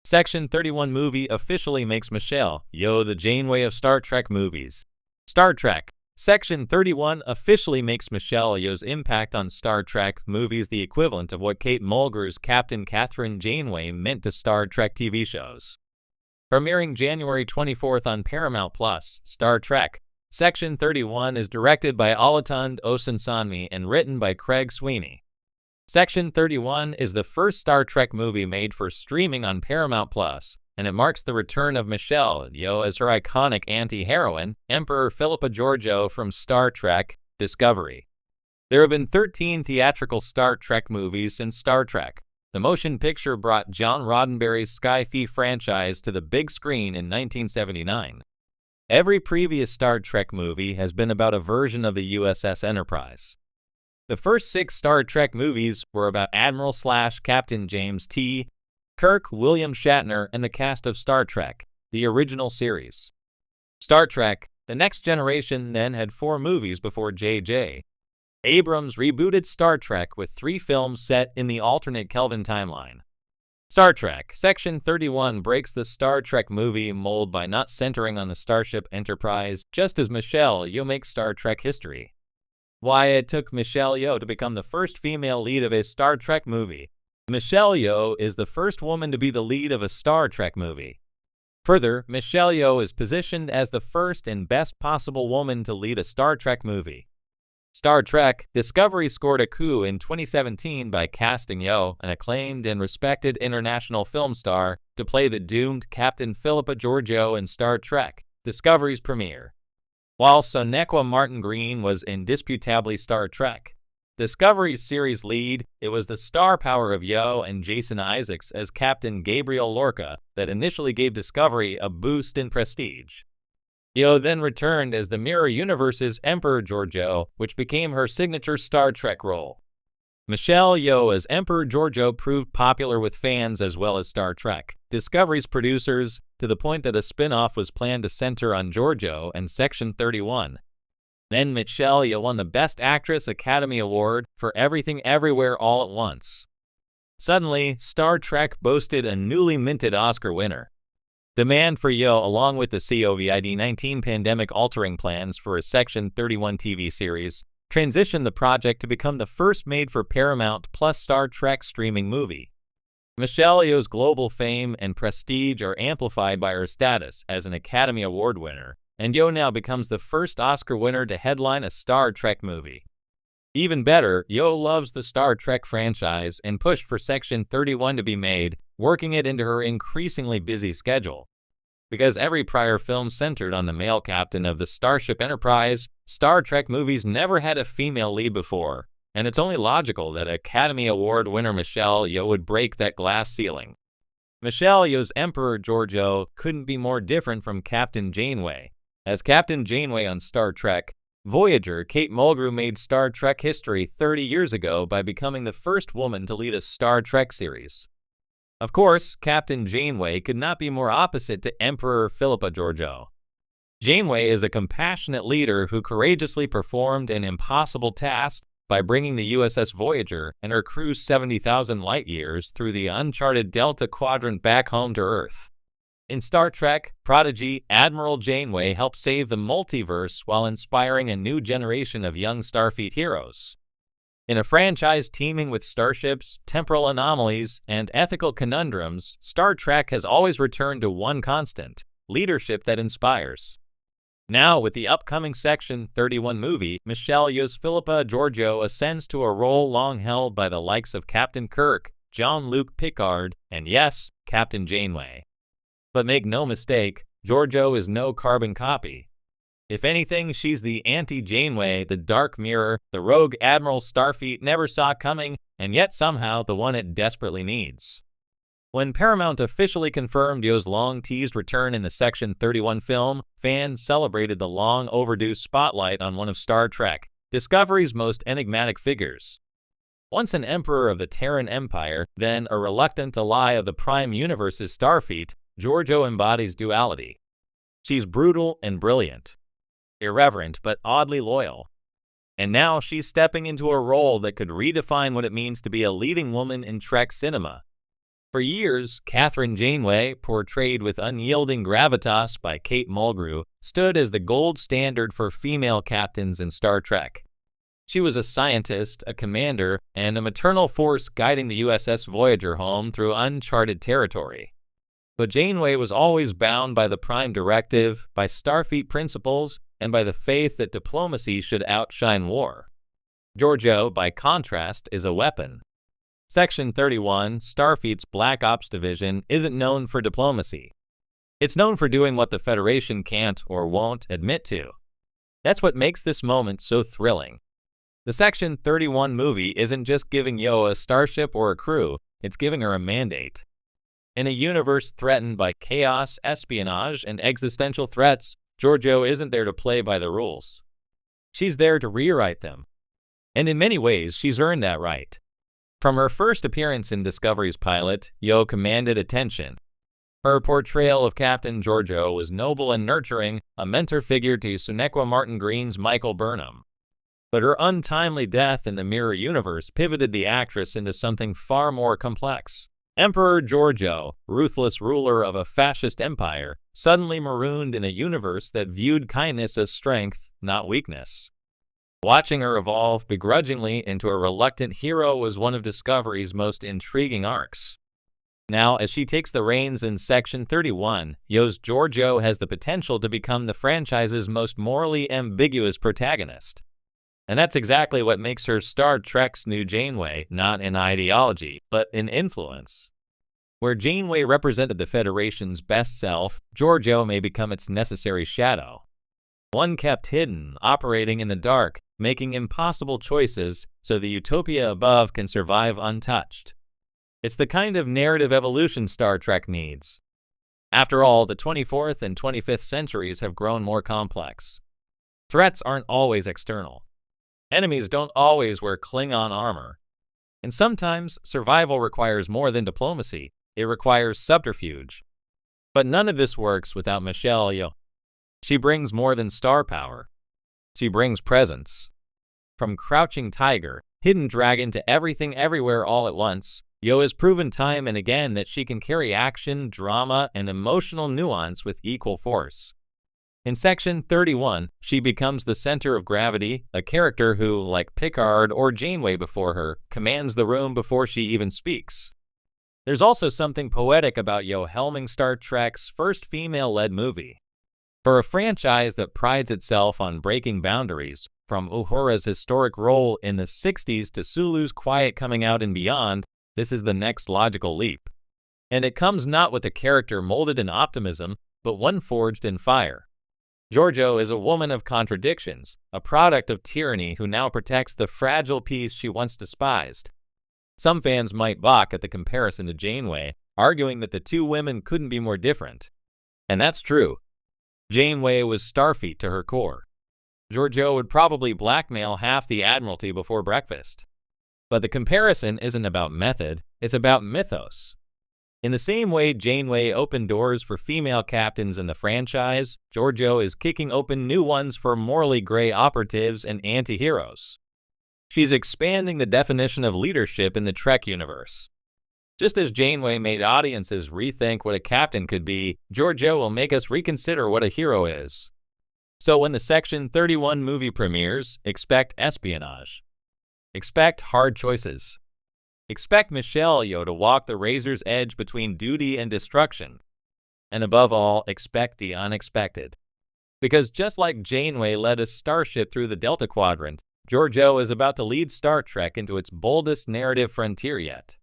Section 31 movie officially makes Michelle Yeoh the Janeway of Star Trek movies. Star Trek. Section 31 officially makes Michelle Yeoh's impact on Star Trek movies the equivalent of what Kate Mulgrew's Captain Catherine Janeway meant to Star Trek TV shows. Premiering January 24th on Paramount+, Star Trek. Section 31 is directed by Olatunde Osunsanmi and written by Craig Sweeney. Section 31 is the first Star Trek movie made for streaming on Paramount+, and it marks the return of Michelle Yeoh as her iconic anti-heroine, Emperor Philippa Georgiou from Star Trek Discovery. There have been 13 theatrical Star Trek movies since Star Trek. The motion picture brought John Roddenberry's sci-fi franchise to the big screen in 1979. Every previous Star Trek movie has been about a version of the USS Enterprise. The first 6 Star Trek movies were about Admiral/Captain James T. Kirk, William Shatner, and the cast of Star Trek, the original series. Star Trek: The Next Generation then had 4 movies before J.J. Abrams rebooted Star Trek with 3 films set in the alternate Kelvin timeline. Star Trek. Section 31 breaks the Star Trek movie mold by not centering on the Starship Enterprise, just as Michelle Yeoh makes Star Trek history. Why it took Michelle Yeoh to become the first female lead of a Star Trek movie. Michelle Yeoh is the first woman to be the lead of a Star Trek movie. Further, Michelle Yeoh is positioned as the first and best possible woman to lead a Star Trek movie. Star Trek Discovery scored a coup in 2017 by casting Yeoh, an acclaimed and respected international film star, to play the doomed Captain Philippa Georgiou in Star Trek Discovery's premiere. While Sonequa Martin Green was indisputably Star Trek Discovery's series lead, it was the star power of Yeoh and Jason Isaacs as Captain Gabriel Lorca that initially gave Discovery a boost in prestige. Yeoh then returned as the Mirror Universe's Emperor Georgiou, which became her signature Star Trek role. Michelle Yeoh as Emperor Georgiou proved popular with fans as well as Star Trek Discovery's producers, to the point that a spin-off was planned to center on Georgiou and Section 31. Then Michelle Yeoh won the Best Actress Academy Award for Everything Everywhere All at Once. Suddenly, Star Trek boasted a newly minted Oscar winner. Demand for Yeoh, along with the COVID-19 pandemic-altering plans for a Section 31 TV series, transitioned the project to become the first made-for-Paramount+ Star Trek streaming movie. Michelle Yeoh's global fame and prestige are amplified by her status as an Academy Award winner, and Yeoh now becomes the first Oscar winner to headline a Star Trek movie. Even better, Yeoh loves the Star Trek franchise and pushed for Section 31 to be made, working it into her increasingly busy schedule. Because every prior film centered on the male captain of the Starship Enterprise, Star Trek movies never had a female lead before, and it's only logical that Academy Award winner Michelle Yeoh would break that glass ceiling. Michelle Yeoh's Emperor Georgiou couldn't be more different from Captain Janeway. As Captain Janeway on Star Trek Voyager, Kate Mulgrew made Star Trek history 30 years ago by becoming the first woman to lead a Star Trek series. Of course, Captain Janeway could not be more opposite to Emperor Philippa Georgiou. Janeway is a compassionate leader who courageously performed an impossible task by bringing the USS Voyager and her crew 70,000 light-years through the uncharted Delta Quadrant back home to Earth. In Star Trek Prodigy, Admiral Janeway helped save the multiverse while inspiring a new generation of young Starfleet heroes. In a franchise teeming with starships, temporal anomalies, and ethical conundrums, Star Trek has always returned to one constant: leadership that inspires. Now, with the upcoming Section 31 movie, Michelle Yeoh's Philippa Georgiou ascends to a role long held by the likes of Captain Kirk, Jean-Luc Picard, and yes, Captain Janeway. But make no mistake, Georgiou is no carbon copy. If anything, she's the anti-Janeway, the dark mirror, the rogue Admiral Starfleet never saw coming, and yet somehow the one it desperately needs. When Paramount officially confirmed Yeoh's long-teased return in the Section 31 film, fans celebrated the long-overdue spotlight on one of Star Trek Discovery's most enigmatic figures. Once an emperor of the Terran Empire, then a reluctant ally of the Prime Universe's Starfleet, Georgiou embodies duality. She's brutal and brilliant, irreverent but oddly loyal. And now she's stepping into a role that could redefine what it means to be a leading woman in Trek cinema. For years, Catherine Janeway, portrayed with unyielding gravitas by Kate Mulgrew, stood as the gold standard for female captains in Star Trek. She was a scientist, a commander, and a maternal force guiding the USS Voyager home through uncharted territory. But Janeway was always bound by the Prime Directive, by Starfleet principles, and by the faith that diplomacy should outshine war. Georgiou, by contrast, is a weapon. Section 31, Starfleet's Black Ops Division, isn't known for diplomacy. It's known for doing what the Federation can't or won't admit to. That's what makes this moment so thrilling. The Section 31 movie isn't just giving Yeoh a starship or a crew, it's giving her a mandate. In a universe threatened by chaos, espionage, and existential threats, Georgiou isn't there to play by the rules. She's there to rewrite them. And in many ways, she's earned that right. From her first appearance in Discovery's pilot, Yeoh commanded attention. Her portrayal of Captain Georgiou was noble and nurturing, a mentor figure to Sonequa Martin Green's Michael Burnham. But her untimely death in the Mirror Universe pivoted the actress into something far more complex. Emperor Georgiou, ruthless ruler of a fascist empire, suddenly marooned in a universe that viewed kindness as strength, not weakness. Watching her evolve begrudgingly into a reluctant hero was one of Discovery's most intriguing arcs. Now, as she takes the reins in Section 31, Yeoh's Georgiou has the potential to become the franchise's most morally ambiguous protagonist. And that's exactly what makes her Star Trek's new Janeway, not in ideology, but in influence. Where Janeway represented the Federation's best self, Georgiou may become its necessary shadow. One kept hidden, operating in the dark, making impossible choices so the utopia above can survive untouched. It's the kind of narrative evolution Star Trek needs. After all, the 24th and 25th centuries have grown more complex. Threats aren't always external. Enemies don't always wear Klingon armor. And sometimes, survival requires more than diplomacy. It requires subterfuge. But none of this works without Michelle Yeoh. She brings more than star power. She brings presence. From Crouching Tiger, Hidden Dragon to Everything Everywhere All at Once, Yeoh has proven time and again that she can carry action, drama, and emotional nuance with equal force. In Section 31, she becomes the center of gravity, a character who, like Picard or Janeway before her, commands the room before she even speaks. There's also something poetic about Yeoh helming Star Trek's first female-led movie. For a franchise that prides itself on breaking boundaries, from Uhura's historic role in the 60s to Sulu's quiet coming out and beyond, this is the next logical leap. And it comes not with a character molded in optimism, but one forged in fire. Georgiou is a woman of contradictions, a product of tyranny who now protects the fragile peace she once despised. Some fans might balk at the comparison to Janeway, arguing that the two women couldn't be more different. And that's true. Janeway was Starfleet to her core. Georgiou would probably blackmail half the Admiralty before breakfast. But the comparison isn't about method, it's about mythos. In the same way Janeway opened doors for female captains in the franchise, Georgiou is kicking open new ones for morally gray operatives and anti-heroes. She's expanding the definition of leadership in the Trek universe. Just as Janeway made audiences rethink what a captain could be, Georgiou will make us reconsider what a hero is. So when the Section 31 movie premieres, expect espionage. Expect hard choices. Expect Michelle Yeoh to walk the razor's edge between duty and destruction. And above all, expect the unexpected. Because just like Janeway led a starship through the Delta Quadrant, Georgiou is about to lead Star Trek into its boldest narrative frontier yet.